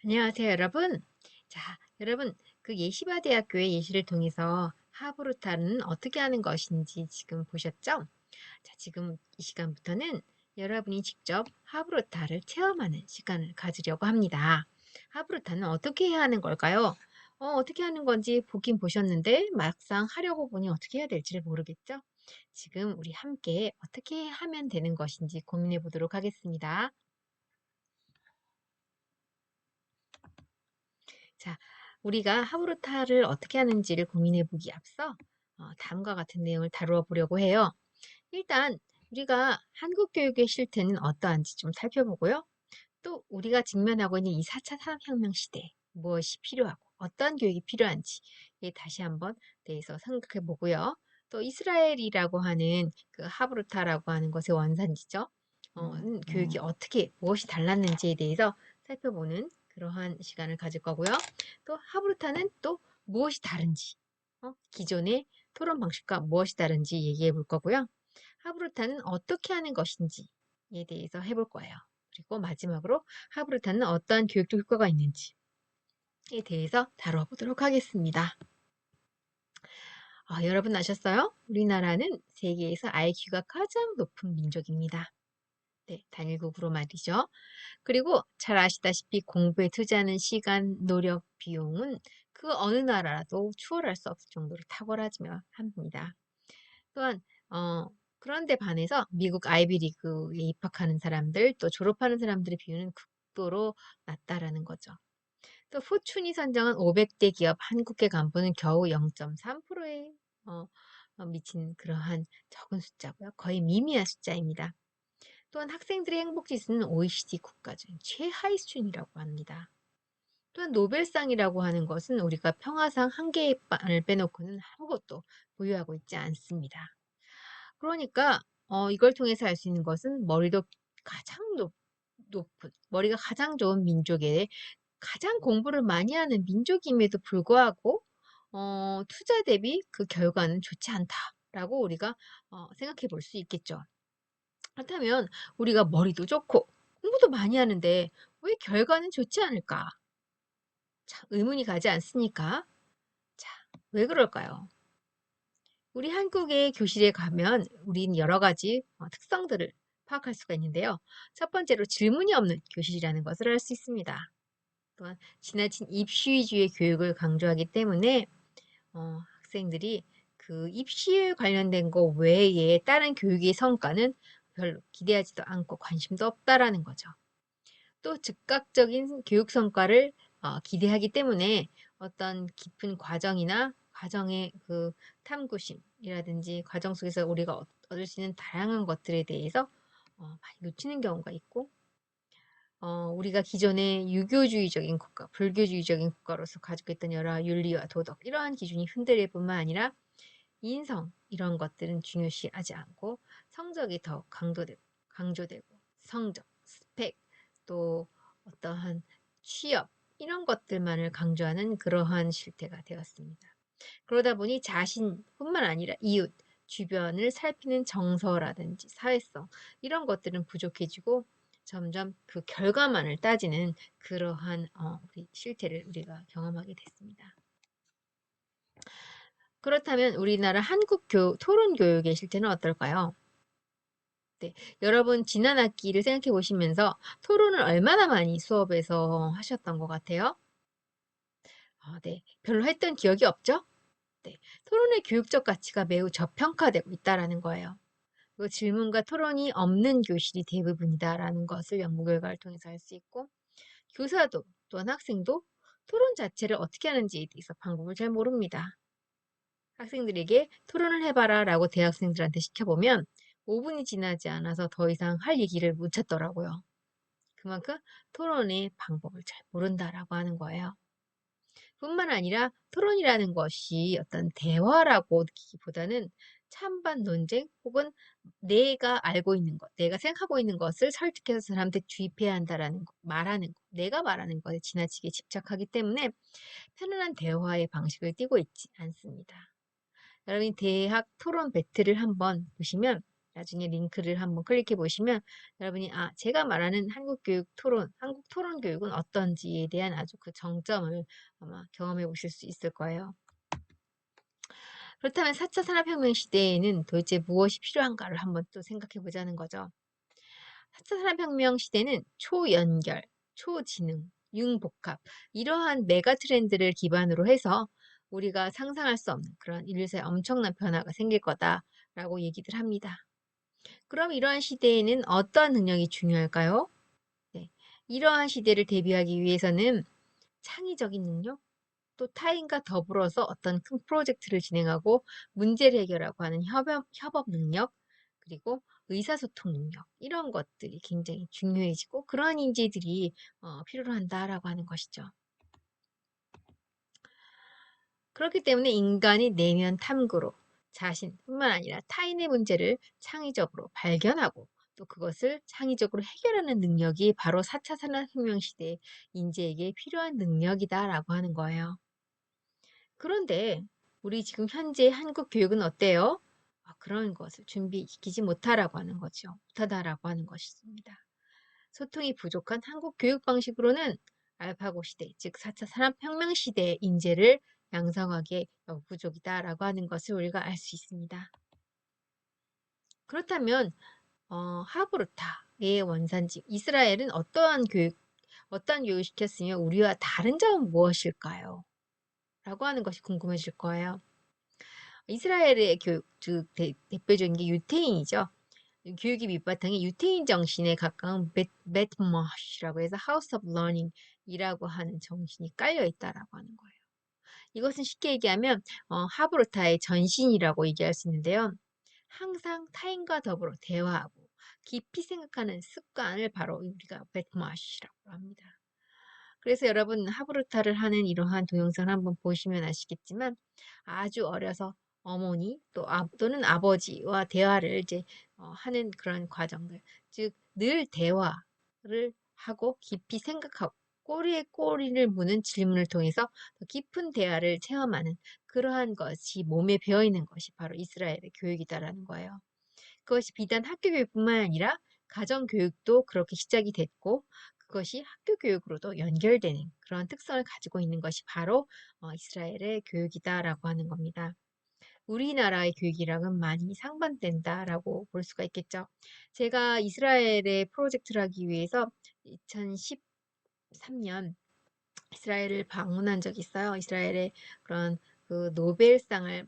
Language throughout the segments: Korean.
안녕하세요, 여러분. 자, 여러분, 그 예시바 대학교의 예시를 통해서 하브루타는 어떻게 하는 것인지 지금 보셨죠? 자, 지금 이 시간부터는 여러분이 직접 하브루타를 체험하는 시간을 가지려고 합니다. 하브루타는 어떻게 해야 하는 걸까요? 어떻게 하는 건지 보긴 보셨는데 막상 하려고 보니 어떻게 해야 될지를 모르겠죠? 지금 우리 함께 어떻게 하면 되는 것인지 고민해 보도록 하겠습니다. 자, 우리가 하브루타를 어떻게 하는지를 고민해 보기 앞서 다음과 같은 내용을 다루어 보려고 해요. 일단 우리가 한국 교육의 실태는 어떠한지 좀 살펴보고요. 또 우리가 직면하고 있는 이 4차 산업혁명 시대에 무엇이 필요하고 어떠한 교육이 필요한지에 다시 한번 대해서 생각해 보고요. 또 이스라엘이라고 하는 그 하브루타라고 하는 것의 원산지죠. 교육이 어떻게 무엇이 달랐는지에 대해서 살펴보는 그러한 시간을 가질 거고요. 또 하브루타는 또 무엇이 다른지, 기존의 토론 방식과 무엇이 다른지 얘기해 볼 거고요. 하브루타는 어떻게 하는 것인지에 대해서 해볼 거예요. 그리고 마지막으로 하브루타는 어떠한 교육적 효과가 있는지에 대해서 다뤄보도록 하겠습니다. 여러분 아셨어요? 우리나라는 세계에서 IQ가 가장 높은 민족입니다. 네, 단일국으로 말이죠. 그리고 잘 아시다시피 공부에 투자하는 시간, 노력, 비용은 그 어느 나라라도 추월할 수 없을 정도로 탁월하지만 합니다. 또한 어, 그런데 반해서 미국 아이비리그에 입학하는 사람들 또 졸업하는 사람들의 비율은 극도로 낮다라는 거죠. 또 포춘이 선정한 500대 기업 한국계 간부는 겨우 0.3%에 미친 그러한 적은 숫자고요. 거의 미미한 숫자입니다. 또한 학생들의 행복 지수는 OECD 국가 중 최하위 수준이라고 합니다. 또한 노벨상이라고 하는 것은 우리가 평화상 한 개를 빼놓고는 아무것도 보유하고 있지 않습니다. 그러니까 이걸 통해서 알 수 있는 것은 머리도 가장 높은, 머리가 가장 좋은 민족에 가장 공부를 많이 하는 민족임에도 불구하고 투자 대비 그 결과는 좋지 않다라고 우리가 생각해 볼 수 있겠죠. 그렇다면 우리가 머리도 좋고 공부도 많이 하는데 왜 결과는 좋지 않을까? 참 의문이 가지 않습니까? 자, 왜 그럴까요? 우리 한국의 교실에 가면 우린 여러 가지 특성들을 파악할 수가 있는데요. 첫 번째로 질문이 없는 교실이라는 것을 알 수 있습니다. 또한 지나친 입시위주의 교육을 강조하기 때문에 학생들이 그 입시에 관련된 거 외에 다른 교육의 성과는 별로 기대하지도 않고 관심도 없다라는 거죠. 또 즉각적인 교육 성과를 기대하기 때문에 어떤 깊은 과정이나 과정의 그 탐구심이라든지 과정 속에서 우리가 얻을 수 있는 다양한 것들에 대해서 많이 놓치는 경우가 있고 우리가 기존의 유교주의적인 국가, 불교주의적인 국가로서 가지고 있던 여러 윤리와 도덕 이러한 기준이 흔들릴 뿐만 아니라 인성 이런 것들은 중요시하지 않고 성적이 더 강조되고 성적, 스펙 또 어떠한 취업 이런 것들만을 강조하는 그러한 실태가 되었습니다. 그러다 보니 자신뿐만 아니라 이웃, 주변을 살피는 정서라든지 사회성 이런 것들은 부족해지고 점점 그 결과만을 따지는 그러한 우리 실태를 우리가 경험하게 됐습니다. 그렇다면 우리나라 한국 토론 교육의 실태는 어떨까요? 네, 여러분 지난 학기를 생각해 보시면서 토론을 얼마나 많이 수업에서 하셨던 것 같아요? 네, 별로 했던 기억이 없죠? 네, 토론의 교육적 가치가 매우 저평가되고 있다라는 거예요. 그 질문과 토론이 없는 교실이 대부분이다라는 것을 연구 결과를 통해서 알 수 있고, 교사도 또한 학생도 토론 자체를 어떻게 하는지에 대해서 방법을 잘 모릅니다. 학생들에게 토론을 해봐라 라고 대학생들한테 시켜보면 5분이 지나지 않아서 더 이상 할 얘기를 못 찾더라고요. 그만큼 토론의 방법을 잘 모른다라고 하는 거예요. 뿐만 아니라 토론이라는 것이 어떤 대화라고 느끼기보다는 찬반 논쟁 혹은 내가 알고 있는 것, 내가 생각하고 있는 것을 설득해서 사람한테 주입해야 한다라는 것, 말하는 것, 내가 말하는 것에 지나치게 집착하기 때문에 편안한 대화의 방식을 띠고 있지 않습니다. 여러분이 대학 토론 배틀을 한번 보시면 나중에 링크를 한번 클릭해 보시면 여러분이 제가 말하는 한국 교육 토론, 한국 토론 교육은 어떤지에 대한 아주 그 정점을 아마 경험해 보실 수 있을 거예요. 그렇다면 4차 산업혁명 시대에는 도대체 무엇이 필요한가를 한번 또 생각해 보자는 거죠. 4차 산업혁명 시대는 초연결, 초지능, 융복합 이러한 메가 트렌드를 기반으로 해서 우리가 상상할 수 없는 그런 인류사에 엄청난 변화가 생길 거다라고 얘기들 합니다. 그럼 이러한 시대에는 어떠한 능력이 중요할까요? 네, 이러한 시대를 대비하기 위해서는 창의적인 능력, 또 타인과 더불어서 어떤 큰 프로젝트를 진행하고 문제를 해결하고 하는 협업 능력, 그리고 의사소통 능력, 이런 것들이 굉장히 중요해지고 그러한 인재들이 필요로 한다라고 하는 것이죠. 그렇기 때문에 인간이 내면 탐구로 자신뿐만 아니라 타인의 문제를 창의적으로 발견하고 또 그것을 창의적으로 해결하는 능력이 바로 4차 산업혁명 시대의 인재에게 필요한 능력이다라고 하는 거예요. 그런데 우리 지금 현재 한국 교육은 어때요? 그런 것을 준비시키지 못하라고 하는 거죠. 못하다라고 하는 것입니다. 소통이 부족한 한국 교육 방식으로는 알파고 시대, 즉 4차 산업혁명 시대의 인재를 양성하기에 역부족이다라고 하는 것을 우리가 알 수 있습니다. 그렇다면 하브루타의 원산지 이스라엘은 어떠한 교육을 시켰으며 우리와 다른 점은 무엇일까요? 라고 하는 것이 궁금해질 거예요. 이스라엘의 교육, 즉 대표적인 게 유태인이죠. 교육의 밑바탕에 유태인 정신에 가까운 베트머시라고 해서 House of Learning이라고 하는 정신이 깔려 있다라고 하는 거예요. 이것은 쉽게 얘기하면 하브루타의 전신이라고 얘기할 수 있는데요. 항상 타인과 더불어 대화하고 깊이 생각하는 습관을 바로 우리가 베트머시라고 합니다. 그래서 여러분 하브루타를 하는 이러한 동영상을 한번 보시면 아시겠지만 아주 어려서 어머니 또는 아버지와 대화를 이제 하는 그런 과정들, 즉 늘 대화를 하고 깊이 생각하고 꼬리에 꼬리를 무는 질문을 통해서 더 깊은 대화를 체험하는 그러한 것이 몸에 배어 있는 것이 바로 이스라엘의 교육이다라는 거예요. 그것이 비단 학교 교육뿐만 아니라 가정 교육도 그렇게 시작이 됐고 그것이 학교 교육으로도 연결되는 그런 특성을 가지고 있는 것이 바로 이스라엘의 교육이다라고 하는 겁니다. 우리나라의 교육이랑은 많이 상반된다라고 볼 수가 있겠죠. 제가 이스라엘의 프로젝트를 하기 위해서 2013년 이스라엘을 방문한 적이 있어요. 이스라엘의 그런 그 노벨상을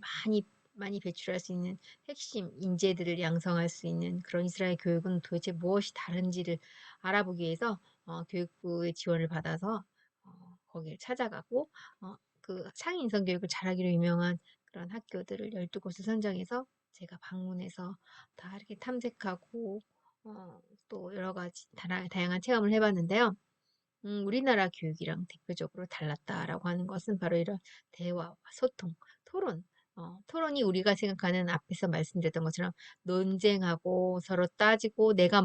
많이 배출할 수 있는 핵심 인재들을 양성할 수 있는 그런 이스라엘 교육은 도대체 무엇이 다른지를 알아보기 위해서 교육부의 지원을 받아서 거기를 찾아가고 그 창의 인성 교육을 잘하기로 유명한 그런 학교들을 12곳을 선정해서 제가 방문해서 다 이렇게 탐색하고 또 여러 가지 다양한 체험을 해봤는데요. 우리나라 교육이랑 대표적으로 달랐다라고 하는 것은 바로 이런 대화와 소통, 토론. 토론이 우리가 생각하는 앞에서 말씀드렸던 것처럼 논쟁하고 서로 따지고 내가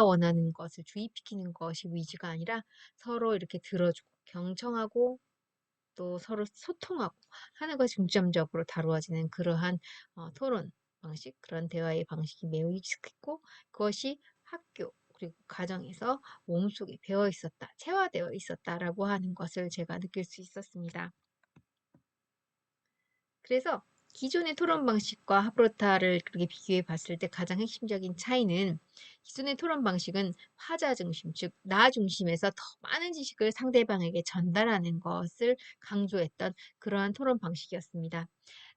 원하는 것을 주입시키는 것이 위주가 아니라 서로 이렇게 들어주고 경청하고 또 서로 소통하고 하는 것이 중점적으로 다루어지는 그러한 토론 방식, 그런 대화의 방식이 매우 익숙했고 그것이 학교 그리고 가정에서 몸속에 배어 있었다, 체화되어 있었다라고 하는 것을 제가 느낄 수 있었습니다. 그래서 기존의 토론 방식과 하브루타를 그렇게 비교해 봤을 때 가장 핵심적인 차이는 기존의 토론 방식은 화자 중심, 즉 나 중심에서 더 많은 지식을 상대방에게 전달하는 것을 강조했던 그러한 토론 방식이었습니다.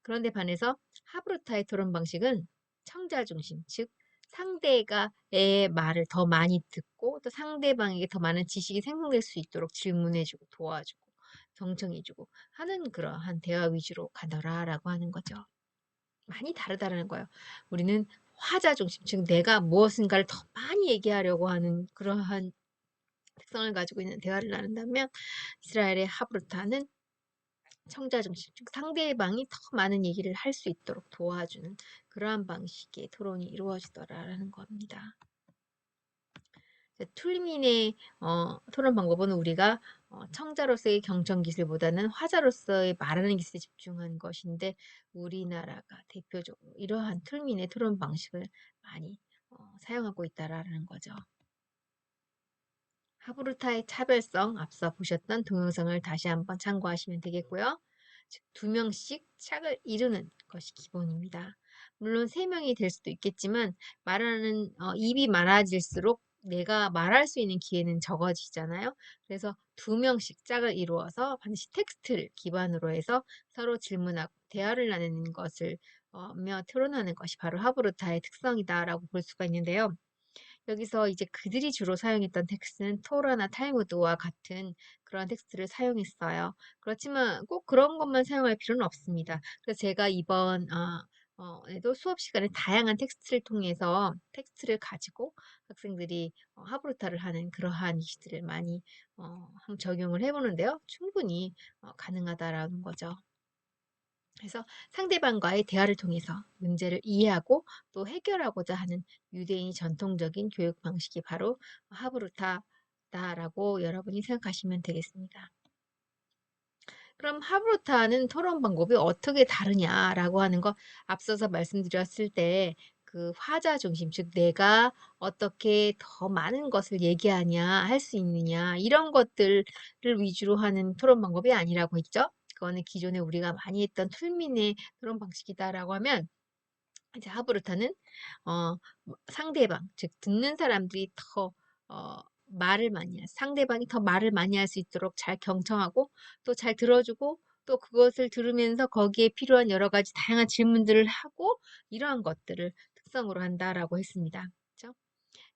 그런데 반해서 하브루타의 토론 방식은 청자 중심, 즉 상대가 의 말을 더 많이 듣고 또 상대방에게 더 많은 지식이 생성될 수 있도록 질문해주고 도와주고 경청해주고 하는 그러한 대화 위주로 가더라라고 하는 거죠. 많이 다르다라는 거예요. 우리는 화자 중심, 즉 내가 무엇인가를 더 많이 얘기하려고 하는 그러한 특성을 가지고 있는 대화를 나눈다면 이스라엘의 하브루타는 청자 중심, 즉 상대방이 더 많은 얘기를 할 수 있도록 도와주는 그러한 방식의 토론이 이루어지더라라는 겁니다. 툴민의 토론 방법은 우리가 청자로서의 경청 기술보다는 화자로서의 말하는 기술에 집중한 것인데 우리나라가 대표적으로 이러한 툴민의 토론 방식을 많이 사용하고 있다라는 거죠. 하브루타의 차별성 앞서 보셨던 동영상을 다시 한번 참고하시면 되겠고요. 즉, 2명씩 짝을 이루는 것이 기본입니다. 물론 3명이 될 수도 있겠지만 입이 많아질수록 내가 말할 수 있는 기회는 적어지잖아요. 그래서 2명씩 짝을 이루어서 반드시 텍스트를 기반으로 해서 서로 질문하고 대화를 나누는 것을 며 토론하는 것이 바로 하브루타의 특성이다라고 볼 수가 있는데요. 여기서 이제 그들이 주로 사용했던 텍스트는 토라나 탈무드와 같은 그런 텍스트를 사용했어요. 그렇지만 꼭 그런 것만 사용할 필요는 없습니다. 그래서 제가 이번 에도 수업 시간에 다양한 텍스트를 통해서 텍스트를 가지고 학생들이 하브루타를 하는 그러한 이슈들을 많이 한번 적용을 해보는데요. 충분히 가능하다라는 거죠. 그래서 상대방과의 대화를 통해서 문제를 이해하고 또 해결하고자 하는 유대인의 전통적인 교육 방식이 바로 하브루타다라고 여러분이 생각하시면 되겠습니다. 그럼 하브루타는 토론 방법이 어떻게 다르냐라고 하는 거 앞서서 말씀드렸을 때 그 화자 중심, 즉 내가 어떻게 더 많은 것을 얘기하냐, 할 수 있느냐 이런 것들을 위주로 하는 토론 방법이 아니라고 했죠. 그거는 기존에 우리가 많이 했던 툴민의 토론 방식이다라고 하면 이제 하브루타는 상대방, 즉 듣는 사람들이 더 말을 많이 상대방이 더 말을 많이 할 수 있도록 잘 경청하고 또 잘 들어주고 또 그것을 들으면서 거기에 필요한 여러 가지 다양한 질문들을 하고 이러한 것들을 특성으로 한다라고 했습니다. 그렇죠?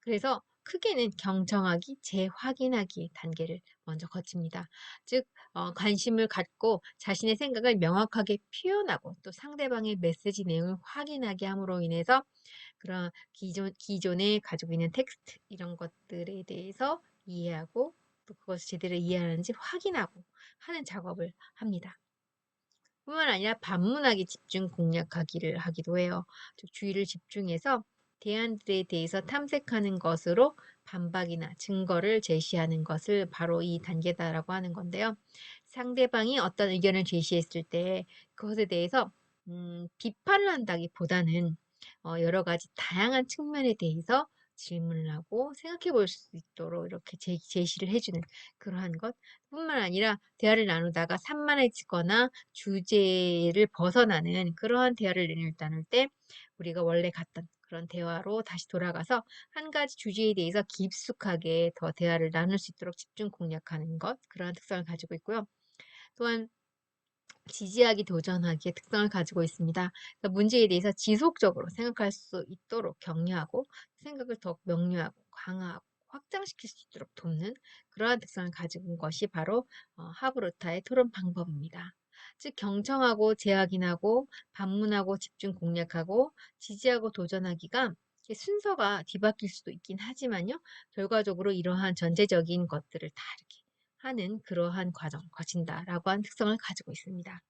그래서 크게는 경청하기, 재확인하기 단계를 먼저 거칩니다. 즉 관심을 갖고 자신의 생각을 명확하게 표현하고 또 상대방의 메시지 내용을 확인하게 함으로 인해서 그런 기존에 가지고 있는 텍스트 이런 것들에 대해서 이해하고 또 그것을 제대로 이해하는지 확인하고 하는 작업을 합니다. 뿐만 아니라 반문하기 집중 공략하기를 하기도 해요. 즉 주의를 집중해서 대안들에 대해서 탐색하는 것으로 반박이나 증거를 제시하는 것을 바로 이 단계다라고 하는 건데요. 상대방이 어떤 의견을 제시했을 때 그것에 대해서 비판을 한다기보다는 여러 가지 다양한 측면에 대해서 질문을 하고 생각해 볼 수 있도록 이렇게 제시를 해주는 그러한 것 뿐만 아니라 대화를 나누다가 산만해지거나 주제를 벗어나는 그러한 대화를 나눌 때 우리가 원래 갔던 그런 대화로 다시 돌아가서 한 가지 주제에 대해서 깊숙하게 더 대화를 나눌 수 있도록 집중 공략하는 것 그러한 특성을 가지고 있고요. 또한 지지하기 도전하기의 특성을 가지고 있습니다. 그러니까 문제에 대해서 지속적으로 생각할 수 있도록 격려하고 생각을 더욱 명료하고 강화하고 확장시킬 수 있도록 돕는 그러한 특성을 가지고 온 것이 바로 하브루타의 토론 방법입니다. 즉 경청하고 재확인하고 반문하고 집중 공략하고 지지하고 도전하기가 순서가 뒤바뀔 수도 있긴 하지만요. 결과적으로 이러한 전체적인 것들을 다 이렇게 하는 그러한 과정, 거친다라고 한 특성을 가지고 있습니다.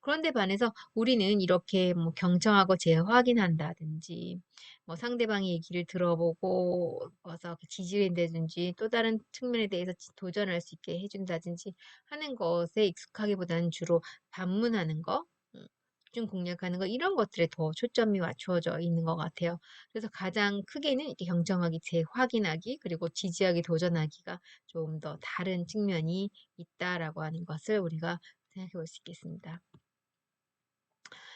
그런데 반해서 우리는 이렇게 뭐 경청하고 재확인한다든지 뭐 상대방의 얘기를 들어보고 어서 지지한다든지 또 다른 측면에 대해서 도전할 수 있게 해준다든지 하는 것에 익숙하기보다는 주로 반문하는 거, 집중 공략하는 거 이런 것들에 더 초점이 맞추어져 있는 것 같아요. 그래서 가장 크게는 이렇게 경청하기, 재확인하기 그리고 지지하기, 도전하기가 좀 더 다른 측면이 있다라고 하는 것을 우리가 생각해 볼 수 있겠습니다.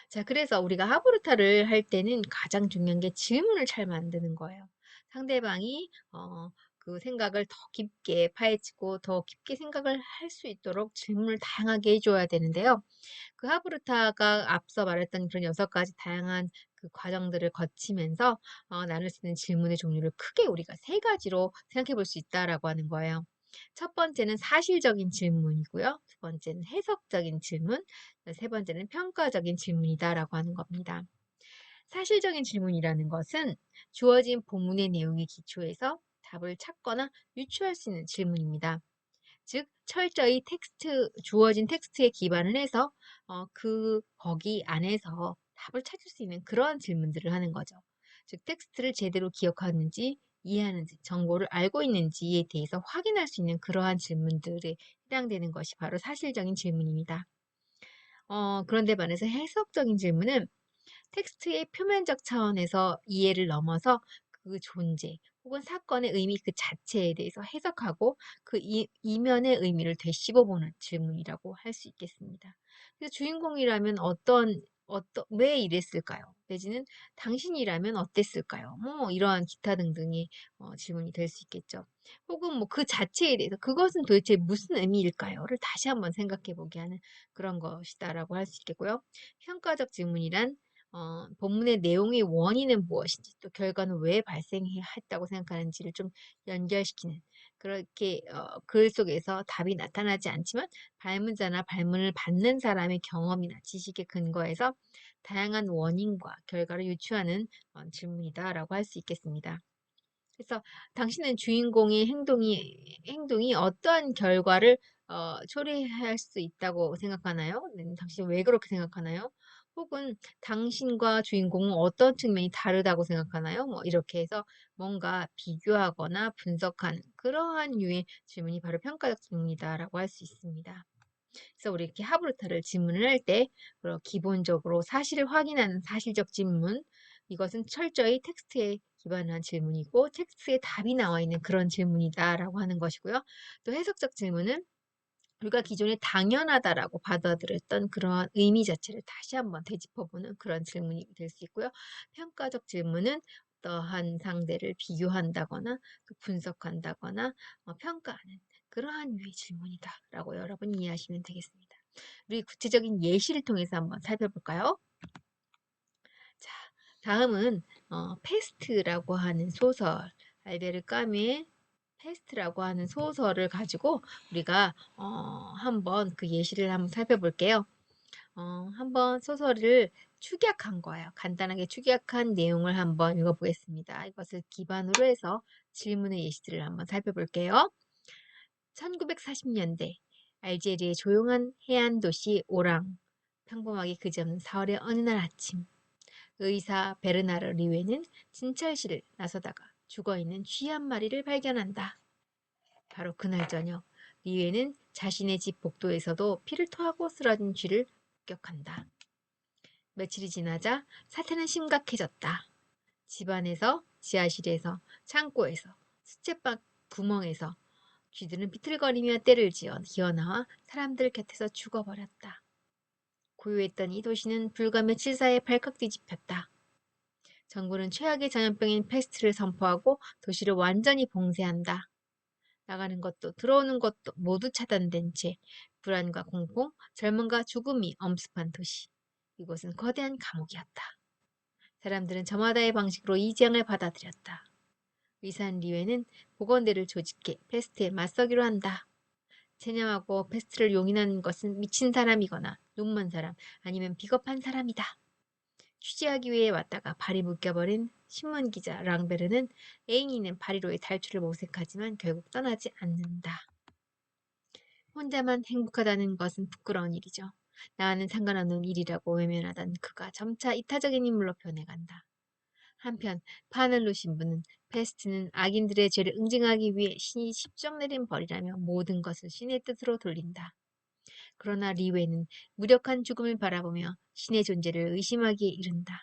자, 그래서 우리가 하브루타를 할 때는 가장 중요한 게 질문을 잘 만드는 거예요. 상대방이 그 생각을 더 깊게 파헤치고 더 깊게 생각을 할 수 있도록 질문을 다양하게 해줘야 되는데요. 그 하브루타가 앞서 말했던 그런 6가지 다양한 그 과정들을 거치면서 나눌 수 있는 질문의 종류를 크게 우리가 3가지로 생각해 볼 수 있다라고 하는 거예요. 첫 번째는 사실적인 질문이고요. 두 번째는 해석적인 질문, 세 번째는 평가적인 질문이다라고 하는 겁니다. 사실적인 질문이라는 것은 주어진 본문의 내용에 기초해서 답을 찾거나 유추할 수 있는 질문입니다. 즉 철저히 주어진 텍스트에 기반을 해서 거기 안에서 답을 찾을 수 있는 그러한 질문들을 하는 거죠. 즉 텍스트를 제대로 기억하는지 이해하는지, 정보를 알고 있는지에 대해서 확인할 수 있는 그러한 질문들에 해당되는 것이 바로 사실적인 질문입니다. 그런데 반해서 해석적인 질문은 텍스트의 표면적 차원에서 이해를 넘어서 그 존재 혹은 사건의 의미 그 자체에 대해서 해석하고 그 이면의 의미를 되씹어보는 질문이라고 할 수 있겠습니다. 그래서 주인공이라면 왜 이랬을까요? 내지는 당신이라면 어땠을까요? 뭐 이러한 기타 등등의 질문이 될 수 있겠죠. 혹은 뭐 그 자체에 대해서 그것은 도대체 무슨 의미일까요?를 다시 한번 생각해 보게 하는 그런 것이다라고 할 수 있겠고요. 평가적 질문이란 본문의 내용의 원인은 무엇인지 또 결과는 왜 발생했다고 생각하는지를 좀 연결시키는 그렇게 글 속에서 답이 나타나지 않지만 발문자나 발문을 받는 사람의 경험이나 지식에 근거해서 다양한 원인과 결과를 유추하는 질문이다라고 할 수 있겠습니다. 그래서 당신은 주인공의 행동이 어떠한 결과를 초래할 수 있다고 생각하나요? 당신은 왜 그렇게 생각하나요? 혹은 당신과 주인공은 어떤 측면이 다르다고 생각하나요? 뭐 이렇게 해서 뭔가 비교하거나 분석하는 그러한 류의 질문이 바로 평가적 질문이다라고 할 수 있습니다. 그래서 우리 이렇게 하브루타를 질문을 할 때 기본적으로 사실을 확인하는 사실적 질문 이것은 철저히 텍스트에 기반한 질문이고 텍스트에 답이 나와 있는 그런 질문이다라고 하는 것이고요. 또 해석적 질문은 우리가 기존에 당연하다라고 받아들였던 그러한 의미 자체를 다시 한번 되짚어보는 그런 질문이 될 수 있고요. 평가적 질문은 어떠한 상대를 비교한다거나 분석한다거나 평가하는 그러한 류의 질문이다라고 여러분 이해하시면 되겠습니다. 우리 구체적인 예시를 통해서 한번 살펴볼까요? 자, 다음은 페스트라고 하는 소설, 알베르 까뮈의 페스트라고 하는 소설을 가지고 우리가 한번 그 예시를 한번 살펴볼게요. 한번 소설을 축약한 거예요. 간단하게 축약한 내용을 한번 읽어보겠습니다. 이것을 기반으로 해서 질문의 예시들을 한번 살펴볼게요. 1940년대 알제리의 조용한 해안 도시 오랑. 평범하게 그지없는 4월의 어느 날 아침 의사 베르나르 리웨는 진찰실을 나서다가 죽어있는 쥐 한 마리를 발견한다. 바로 그날 저녁 리웨는 자신의 집 복도에서도 피를 토하고 쓰러진 쥐를 목격한다. 며칠이 지나자 사태는 심각해졌다. 집안에서, 지하실에서, 창고에서, 수채박 구멍에서 쥐들은 비틀거리며 떼를 지어 기어나와 사람들 곁에서 죽어버렸다. 고요했던 이 도시는 불과 며칠 사이에 발칵 뒤집혔다. 정부는 최악의 전염병인 패스트를 선포하고 도시를 완전히 봉쇄한다. 나가는 것도 들어오는 것도 모두 차단된 채 불안과 공포, 젊음과 죽음이 엄습한 도시. 이곳은 거대한 감옥이었다. 사람들은 저마다의 방식으로 이 재앙을 받아들였다. 의사인 리웨는 보건대를 조직해 패스트에 맞서기로 한다. 체념하고 패스트를 용인하는 것은 미친 사람이거나 눈먼 사람 아니면 비겁한 사람이다. 취재하기 위해 왔다가 발이 묶여버린 신문기자 랑베르는 애인이 있는 파리로의 탈출을 모색하지만 결국 떠나지 않는다. 혼자만 행복하다는 것은 부끄러운 일이죠. 나와는 상관없는 일이라고 외면하던 그가 점차 이타적인 인물로 변해간다. 한편 파넬로 신부는 페스트는 악인들의 죄를 응징하기 위해 신이 십정 내린 벌이라며 모든 것을 신의 뜻으로 돌린다. 그러나 리웨는 무력한 죽음을 바라보며 신의 존재를 의심하기에 이른다.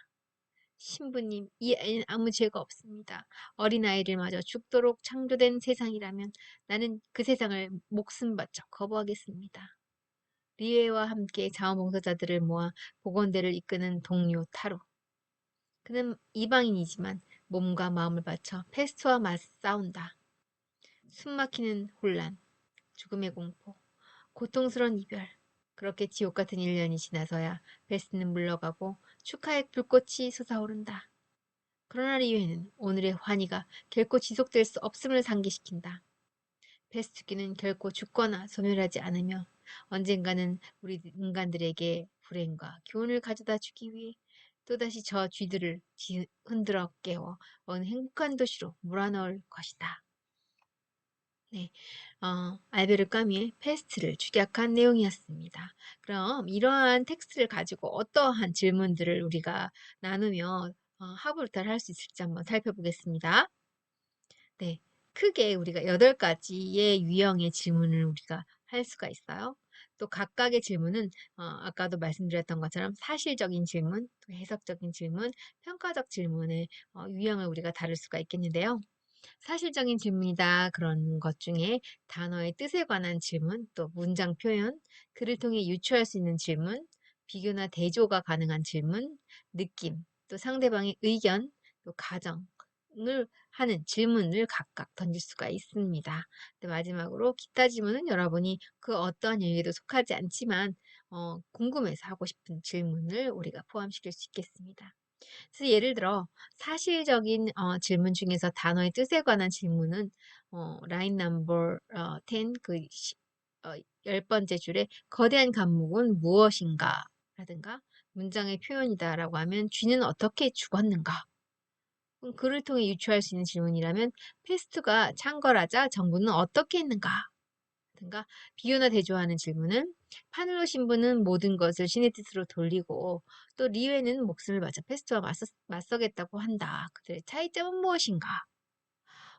신부님, 이 아이는 아무 죄가 없습니다. 어린아이를 마저 죽도록 창조된 세상이라면 나는 그 세상을 목숨 바쳐 거부하겠습니다. 리웨와 함께 자원봉사자들을 모아 복원대를 이끄는 동료 타로. 그는 이방인이지만 몸과 마음을 바쳐 패스트와 맞싸운다. 숨막히는 혼란, 죽음의 공포, 고통스러운 이별. 그렇게 지옥 같은 1년이 지나서야 패스트는 물러가고 축하의 불꽃이 솟아오른다. 그러나 리웨는 오늘의 환희가 결코 지속될 수 없음을 상기시킨다. 패스트기는 결코 죽거나 소멸하지 않으며 언젠가는 우리 인간들에게 불행과 교훈을 가져다 주기 위해 또다시 저 쥐들을 흔들어 깨워 어느 행복한 도시로 몰아넣을 것이다. 네, 알베르 까뮈의 페스트를 축약한 내용이었습니다. 그럼 이러한 텍스트를 가지고 어떠한 질문들을 우리가 나누며 하브루타를 할 수 있을지 한번 살펴보겠습니다. 네, 크게 우리가 8가지의 유형의 질문을 우리가 할 수가 있어요. 또 각각의 질문은 아까도 말씀드렸던 것처럼 사실적인 질문, 또 해석적인 질문, 평가적 질문의 유형을 우리가 다룰 수가 있겠는데요. 사실적인 질문이다 그런 것 중에 단어의 뜻에 관한 질문, 또 문장 표현, 글을 통해 유추할 수 있는 질문, 비교나 대조가 가능한 질문, 느낌, 또 상대방의 의견, 또 가정을 하는 질문을 각각 던질 수가 있습니다. 마지막으로 기타 질문은 여러분이 그 어떠한 영역에도 속하지 않지만 궁금해서 하고 싶은 질문을 우리가 포함시킬 수 있겠습니다. 그래서 예를 들어 사실적인 질문 중에서 단어의 뜻에 관한 질문은 라인 넘버 10, 그 10번째 줄에 거대한 감목은 무엇인가? 라든가 문장의 표현이다라고 하면 쥐는 어떻게 죽었는가? 그럼 그를 통해 유추할 수 있는 질문이라면 페스트가 창궐하자 정부는 어떻게 했는가? 라든가 비교나 대조하는 질문은 파늘로 신부는 모든 것을 신의 뜻으로 돌리고 또 리웨는 목숨을 바쳐 페스트와 맞서겠다고 한다. 그들의 차이점은 무엇인가?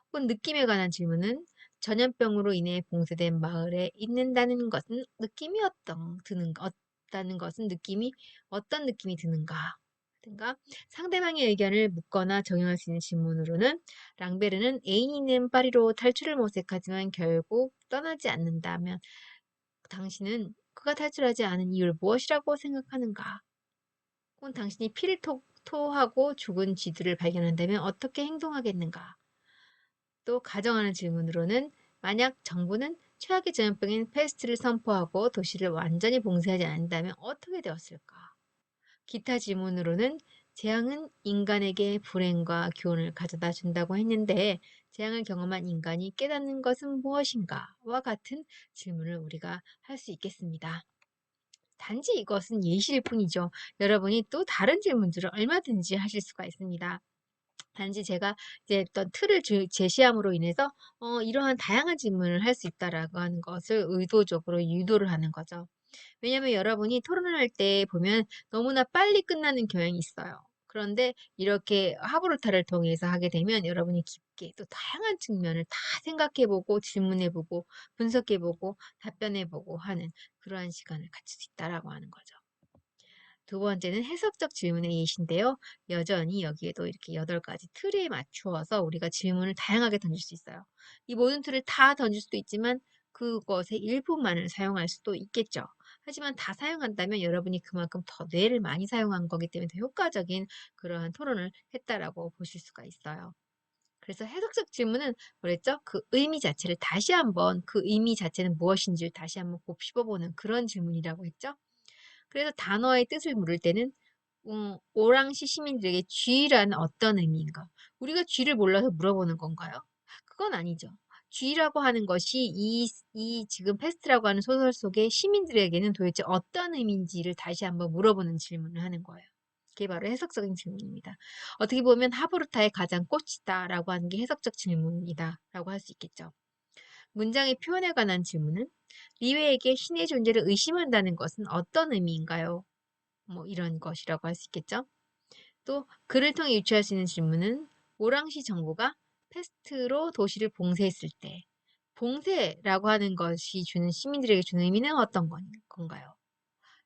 혹은 느낌에 관한 질문은 전염병으로 인해 봉쇄된 마을에 있는다는 것은 느낌이 없다는 것은 느낌이 어떤 느낌이 드는가? 라든가 상대방의 의견을 묻거나 정의할 수 있는 질문으로는 랑베르는 애인이 있는 파리로 탈출을 모색하지만 결국 떠나지 않는다면 당신은 그가 탈출하지 않은 이유를 무엇이라고 생각하는가? 혹은 당신이 피를 토하고 죽은 쥐들을 발견한다면 어떻게 행동하겠는가? 또 가정하는 질문으로는 만약 정부는 최악의 전염병인 패스트를 선포하고 도시를 완전히 봉쇄하지 않는다면 어떻게 되었을까? 기타 질문으로는 재앙은 인간에게 불행과 교훈을 가져다 준다고 했는데 재앙을 경험한 인간이 깨닫는 것은 무엇인가? 와 같은 질문을 우리가 할 수 있겠습니다. 단지 이것은 예시일 뿐이죠. 여러분이 또 다른 질문들을 얼마든지 하실 수가 있습니다. 단지 제가 이제 어떤 틀을 제시함으로 인해서 이러한 다양한 질문을 할 수 있다라고 하는 것을 의도적으로 유도를 하는 거죠. 왜냐하면 여러분이 토론을 할 때 보면 너무나 빨리 끝나는 경향이 있어요. 그런데 이렇게 하브루타를 통해서 하게 되면 여러분이 깊게 또 다양한 측면을 다 생각해보고 질문해보고 분석해보고 답변해보고 하는 그러한 시간을 가질 수 있다라고 하는 거죠. 두 번째는 해석적 질문의 예시인데요. 여전히 여기에도 이렇게 8가지 틀에 맞추어서 우리가 질문을 다양하게 던질 수 있어요. 이 모든 틀을 다 던질 수도 있지만 그것의 일부만을 사용할 수도 있겠죠. 하지만 다 사용한다면 여러분이 그만큼 더 뇌를 많이 사용한 거기 때문에 더 효과적인 그러한 토론을 했다라고 보실 수가 있어요. 그래서 해석적 질문은 뭐랬죠? 그 의미 자체를 다시 한번 그 의미 자체는 무엇인지를 다시 한번 곱씹어보는 그런 질문이라고 했죠. 그래서 단어의 뜻을 물을 때는 오랑시 시민들에게 쥐라는 어떤 의미인가? 우리가 쥐를 몰라서 물어보는 건가요? 그건 아니죠. 쥐라고 하는 것이 이 지금 패스트라고 하는 소설 속의 시민들에게는 도대체 어떤 의미인지를 다시 한번 물어보는 질문을 하는 거예요. 그게 바로 해석적인 질문입니다. 어떻게 보면 하브루타의 가장 꽃이다라고 하는 게 해석적 질문이다라고 할 수 있겠죠. 문장의 표현에 관한 질문은 리웨에게 신의 존재를 의심한다는 것은 어떤 의미인가요? 뭐 이런 것이라고 할 수 있겠죠. 또 글을 통해 유추할 수 있는 질문은 오랑시 정부가 패스트로 도시를 봉쇄했을 때 봉쇄라고 하는 것이 주는 시민들에게 주는 의미는 어떤 건가요?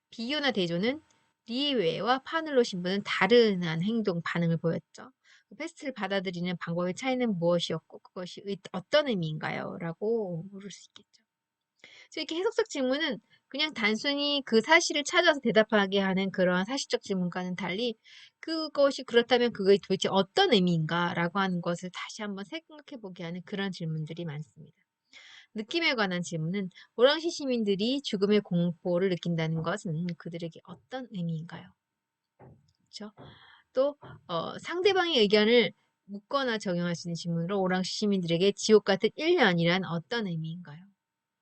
비교나 대조는 리웨와 파늘로 신부는 다른한 행동 반응을 보였죠. 패스트를 받아들이는 방법의 차이는 무엇이었고 그것이 어떤 의미인가요? 라고 물을 수 있겠죠. 그래서 이렇게 해석적 질문은 그냥 단순히 그 사실을 찾아서 대답하게 하는 그러한 사실적 질문과는 달리 그것이 그렇다면 그게 도대체 어떤 의미인가라고 하는 것을 다시 한번 생각해 보게 하는 그런 질문들이 많습니다. 느낌에 관한 질문은 오랑시 시민들이 죽음의 공포를 느낀다는 것은 그들에게 어떤 의미인가요? 그렇죠? 또 상대방의 의견을 묻거나 적용할 수 있는 질문으로 오랑시 시민들에게 지옥 같은 1년이란 어떤 의미인가요?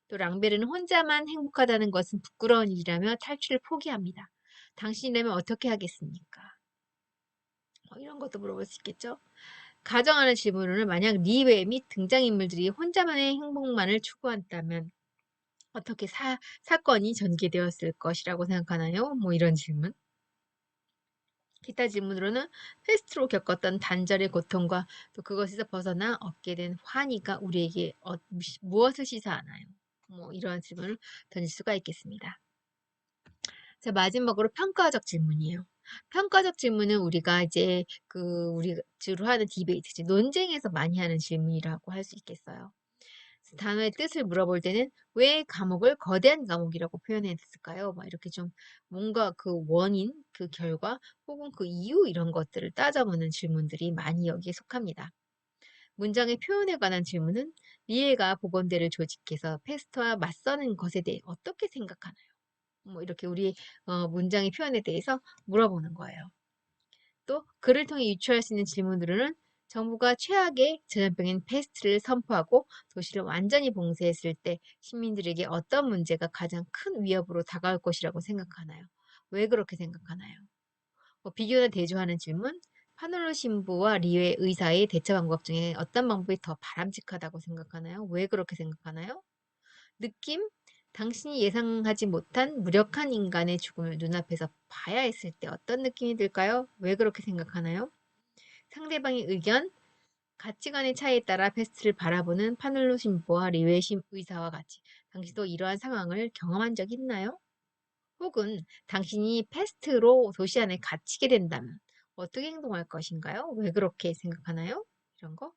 또 랑베르는 혼자만 행복하다는 것은 부끄러운 일이라며 탈출을 포기합니다. 당신이라면 어떻게 하겠습니까? 이런 것도 물어볼 수 있겠죠. 가정하는 질문으로는 만약 리웨 및 등장인물들이 혼자만의 행복만을 추구한다면 어떻게 사건이 전개되었을 것이라고 생각하나요? 뭐 이런 질문. 기타 질문으로는 패스트로 겪었던 단절의 고통과 또 그것에서 벗어나 얻게 된 환희가 우리에게 무엇을 시사하나요? 뭐 이러한 질문을 던질 수가 있겠습니다. 자, 마지막으로 평가적 질문이에요. 평가적 질문은 우리가 이제 우리 주로 하는 디베이트, 논쟁에서 많이 하는 질문이라고 할 수 있겠어요. 단어의 뜻을 물어볼 때는 왜 감옥을 거대한 감옥이라고 표현했을까요? 막 이렇게 좀 뭔가 그 원인, 그 결과 혹은 그 이유 이런 것들을 따져보는 질문들이 많이 여기에 속합니다. 문장의 표현에 관한 질문은 리에가 보건대를 조직해서 패스트와 맞서는 것에 대해 어떻게 생각하나요? 뭐 이렇게 우리 문장의 표현에 대해서 물어보는 거예요. 또 글을 통해 유추할 수 있는 질문으로는 정부가 최악의 전염병인 패스트를 선포하고 도시를 완전히 봉쇄했을 때 시민들에게 어떤 문제가 가장 큰 위협으로 다가올 것이라고 생각하나요? 왜 그렇게 생각하나요? 비교나 대조하는 질문, 파놀로 신부와 리웨 의사의 대처 방법 중에 어떤 방법이 더 바람직하다고 생각하나요? 왜 그렇게 생각하나요? 느낌, 당신이 예상하지 못한 무력한 인간의 죽음을 눈앞에서 봐야 했을 때 어떤 느낌이 들까요? 왜 그렇게 생각하나요? 상대방의 의견, 가치관의 차이에 따라 패스트를 바라보는 파눌로 신부와 리웨 의사와 같이 당신도 이러한 상황을 경험한 적 있나요? 혹은 당신이 패스트로 도시 안에 갇히게 된다면 어떻게 행동할 것인가요? 왜 그렇게 생각하나요? 이런 거.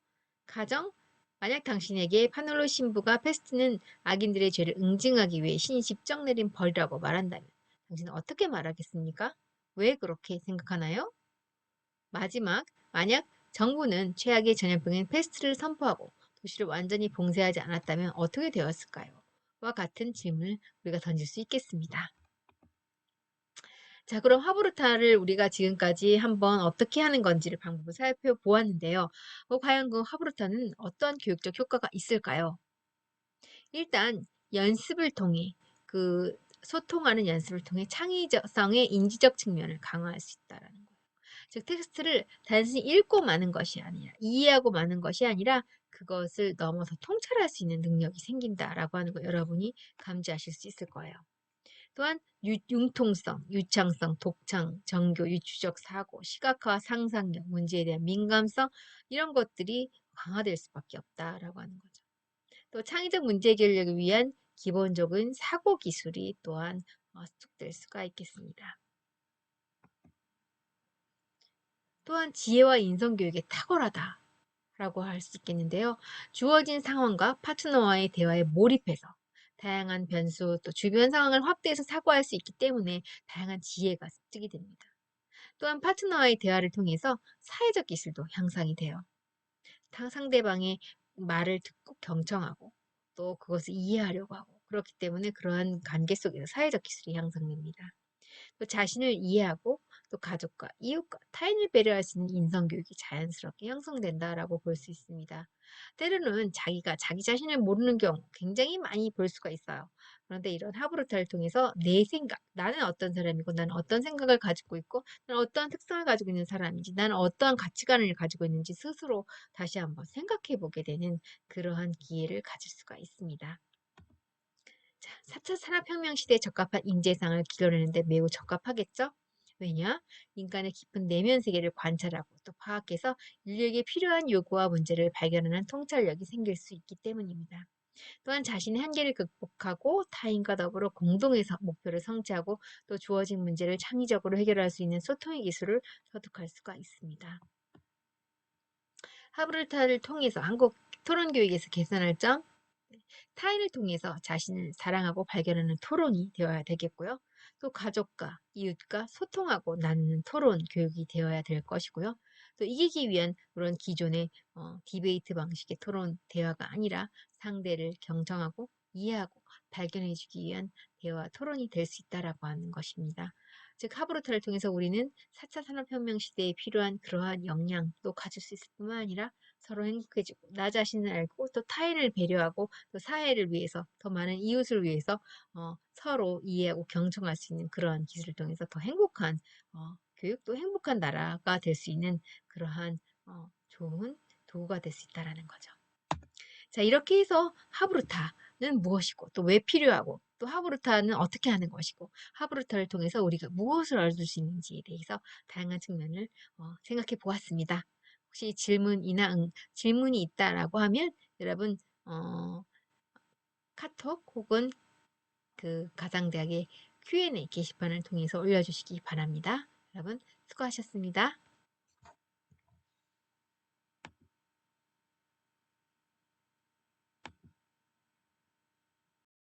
가정, 만약 당신에게 파놀로 신부가 패스트는 악인들의 죄를 응징하기 위해 신이 집정 내린 벌이라고 말한다면 당신은 어떻게 말하겠습니까? 왜 그렇게 생각하나요? 마지막, 만약 정부는 최악의 전염병인 패스트를 선포하고 도시를 완전히 봉쇄하지 않았다면 어떻게 되었을까요? 와 같은 질문을 우리가 던질 수 있겠습니다. 자, 그럼 화브르타를 우리가 지금까지 한번 어떻게 하는 건지를 방법을 살펴보았는데요. 과연 그 화브르타는 어떠한 교육적 효과가 있을까요? 일단 연습을 통해 소통하는 연습을 통해 창의성의 인지적 측면을 강화할 수 있다라는 거예요. 즉 텍스트를 단순히 읽고 마는 것이 아니라 이해하고 마는 것이 아니라 그것을 넘어서 통찰할 수 있는 능력이 생긴다라고 하는 거 여러분이 감지하실 수 있을 거예요. 또한 융통성, 유창성, 독창, 정교, 유추적 사고, 시각화, 상상력, 문제에 대한 민감성 이런 것들이 강화될 수밖에 없다라고 하는 거죠. 또 창의적 문제 해결력을 위한 기본적인 사고 기술이 또한 습득될 수가 있겠습니다. 또한 지혜와 인성교육에 탁월하다 라고 할 수 있겠는데요. 주어진 상황과 파트너와의 대화에 몰입해서 다양한 변수 또 주변 상황을 확대해서 사고할 수 있기 때문에 다양한 지혜가 습득이 됩니다. 또한 파트너와의 대화를 통해서 사회적 기술도 향상이 돼요. 상대방의 말을 듣고 경청하고 또 그것을 이해하려고 하고 그렇기 때문에 그러한 관계 속에서 사회적 기술이 향상됩니다. 또 자신을 이해하고 또 가족과 이웃과 타인을 배려할 수 있는 인성교육이 자연스럽게 형성된다라고 볼 수 있습니다. 때로는 자기가 자기 자신을 모르는 경우 굉장히 많이 볼 수가 있어요. 그런데 이런 하브루타를 통해서 내 생각, 나는 어떤 사람이고 나는 어떤 생각을 가지고 있고 나는 어떠한 특성을 가지고 있는 사람인지 나는 어떠한 가치관을 가지고 있는지 스스로 다시 한번 생각해 보게 되는 그러한 기회를 가질 수가 있습니다. 자, 4차 산업혁명 시대에 적합한 인재상을 기르는데 매우 적합하겠죠? 왜냐? 인간의 깊은 내면 세계를 관찰하고 또 파악해서 인류에게 필요한 요구와 문제를 발견하는 통찰력이 생길 수 있기 때문입니다. 또한 자신의 한계를 극복하고 타인과 더불어 공동해서 목표를 성취하고 또 주어진 문제를 창의적으로 해결할 수 있는 소통의 기술을 터득할 수가 있습니다. 하브르타를 통해서 한국 토론교육에서 개선할 점, 타인을 통해서 자신을 사랑하고 발견하는 토론이 되어야 되겠고요. 또 가족과 이웃과 소통하고 나누는 토론 교육이 되어야 될 것이고요. 또 이기기 위한 그런 기존의 디베이트 방식의 토론 대화가 아니라 상대를 경청하고 이해하고 발견해주기 위한 대화 토론이 될 수 있다라고 하는 것입니다. 즉 하브루타를 통해서 우리는 4차 산업혁명 시대에 필요한 그러한 역량도 가질 수 있을 뿐만 아니라 서로 행복해지고 나 자신을 알고 또 타인을 배려하고 또 사회를 위해서 더 많은 이웃을 위해서 서로 이해하고 경청할 수 있는 그러한 기술을 통해서 더 행복한 교육도 행복한 나라가 될 수 있는 그러한 좋은 도구가 될 수 있다라는 거죠. 자, 이렇게 해서 하브루타는 무엇이고 또 왜 필요하고 또 하브루타는 어떻게 하는 것이고 하브루타를 통해서 우리가 무엇을 얻을 수 있는지에 대해서 다양한 측면을 생각해 보았습니다. 혹시 질문이 있다라고 하면 여러분 어, 카톡 혹은 그 가상대학의 Q&A 게시판을 통해서 올려주시기 바랍니다. 여러분 수고하셨습니다.